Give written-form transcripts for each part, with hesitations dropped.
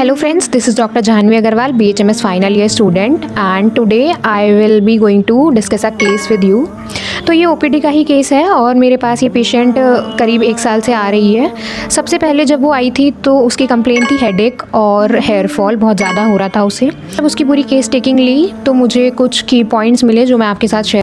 Hello friends, this is Dr. Janvi Agarwal, BHMS final year student, and today I will be going to discuss a case with you. तो ये OPD का ही case है और मेरे पास ये patient करीब 1 साल से आ रही है। सबसे पहले जब वो आई थी तो उसकी कंप्लेंट थी हेडेक और हेयर फॉल बहुत ज़्यादा हो रहा था उसे। जब उसकी पूरी केस टेकिंग ली तो मुझे कुछ की पॉइंट्स मिले जो मैं आपके साथ शेयर।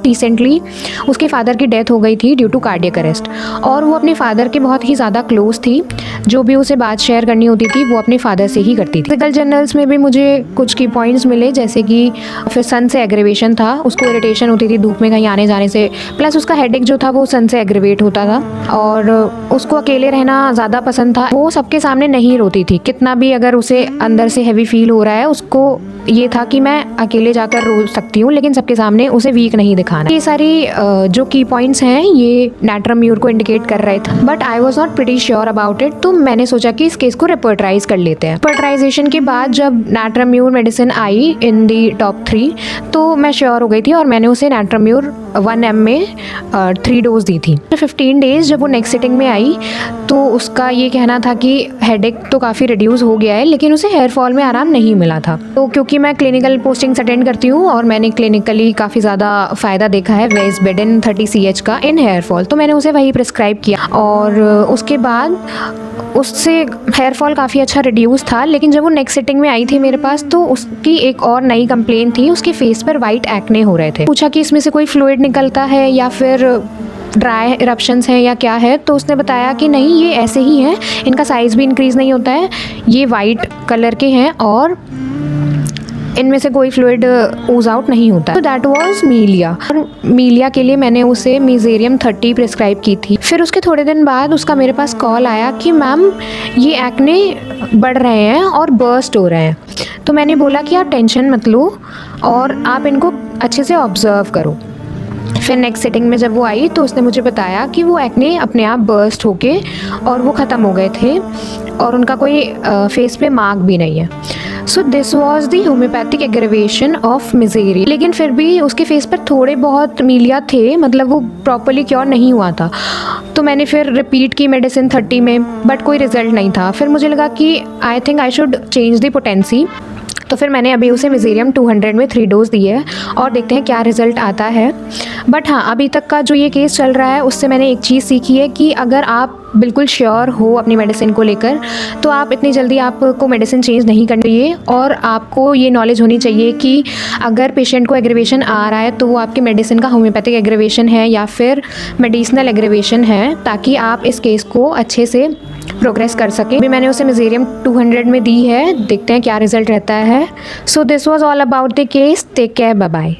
रिसेंटली उसके फादर की डेथ हो गई थी ड्यू टू कार्डियक अरेस्ट और वो अपने फादर के बहुत ही ज़्यादा क्लोज थी। जो भी उसे बात शेयर करनी होती थी वो अपने फादर से ही करती थी। फिजिकल जर्नल्स में भी मुझे कुछ की पॉइंट्स मिले, जैसे कि फिर सन से एग्रीवेशन था, उसको इरिटेशन होती थी धूप में कहीं आने जाने से, प्लस उसका हेडेक जो था वो सन से एग्रीवेट होता था और उसको अकेले रहना ज़्यादा पसंद था। वो सबके सामने नहीं रोती थी, कितना भी अगर उसे अंदर से हैवी फील हो रहा है उसको ये था कि मैं अकेले जाकर रो सकती हूँ, लेकिन सबके सामने उसे वीक नहीं दिखाना। ये सारी जो की पॉइंट्स हैं ये नैट्रम्यूर को इंडिकेट कर रहे थे, but I was not pretty sure about it. तो मैंने सोचा कि इस केस को रिपोर्टराइज कर लेते हैं। रिपोर्टराइजेशन के बाद जब नैट्रम्यूर मेडिसिन आई इन दी टॉप 3 तो मैं श्योर हो गई थी और मैंने उसे नैट्रम्यूर 1 ml में 3 डोज दी थी। 15 डेज जब वो नेक्स्ट सिटिंग में आई तो उसका ये कहना था कि हेडेक तो काफ़ी रिड्यूस हो गया है, लेकिन उसे हेयर फॉल में आराम नहीं मिला था। तो क्योंकि मैं क्लिनिकल पोस्टिंग्स अटेंड करती हूँ और मैंने क्लिनिकली काफ़ी ज़्यादा फ़ायदा देखा है वेस्बेडेन 30 CH का इन हेयर फॉल, तो मैंने उसे वही प्रिस्क्राइब किया और उसके बाद उससे हेयर फॉल काफ़ी अच्छा रिड्यूस था। लेकिन जब वो नेक्स्ट सिटिंग में आई थी मेरे पास तो उसकी एक और नई कंप्लेंट थी, उसके फेस पर वाइट एक्ने हो रहे थे। पूछा कि इसमें से कोई फ्लूइड निकलता है या फिर ड्राई इरप्शंस हैं या क्या है, तो उसने बताया कि नहीं ये ऐसे ही हैं, इनका साइज़ भी इंक्रीज़ नहीं होता है, ये वाइट कलर के हैं और इनमें से कोई फ्लूइड ओज आउट नहीं होता। तो दैट वाज मीलिया और मीलिया के लिए मैंने उसे मीजेरियम 30 प्रिस्क्राइब की थी। फिर उसके थोड़े दिन बाद उसका मेरे पास कॉल आया कि मैम ये एक्ने बढ़ रहे हैं और बर्स्ट हो रहे हैं। तो मैंने बोला कि आप टेंशन मत लो और आप इनको अच्छे से ऑब्जर्व करो। फिर नेक्स्ट सिटिंग में जब वो आई तो उसने मुझे बताया कि वो एक्ने अपने आप बर्स्ट होके और वो ख़त्म हो गए थे और उनका कोई फेस पे मार्क भी नहीं है। So this was the homeopathic aggravation of misery. लेकिन फिर भी उसके फेस पर थोड़े बहुत मीलिया थे, मतलब वो प्रॉपरली क्योर नहीं हुआ था। तो मैंने फिर रिपीट की मेडिसिन 30 में, बट कोई रिजल्ट नहीं था। फिर मुझे लगा कि I think I should change the potency. तो फिर मैंने अभी उसे मिजेरियम 200 में 3 डोज दी है और देखते हैं क्या रिज़ल्ट आता है। बट हाँ, अभी तक का जो ये केस चल रहा है उससे मैंने एक चीज़ सीखी है कि अगर आप बिल्कुल श्योर हो अपनी मेडिसिन को लेकर तो आप इतनी जल्दी आपको मेडिसिन चेंज नहीं करनी चाहिए और आपको ये नॉलेज होनी चाहिए कि अगर पेशेंट को एग्रीवेशन आ रहा है तो वो आपकी मेडिसिन का होम्योपैथिक एग्रीवेशन है या फिर मेडिसिनल एग्रीवेशन है, ताकि आप इस केस को अच्छे से प्रोग्रेस कर सकें। अभी मैंने उसे मिजेरियम 200 में दी है, देखते हैं क्या रिजल्ट रहता है। So this was all about the case. Take care, bye bye.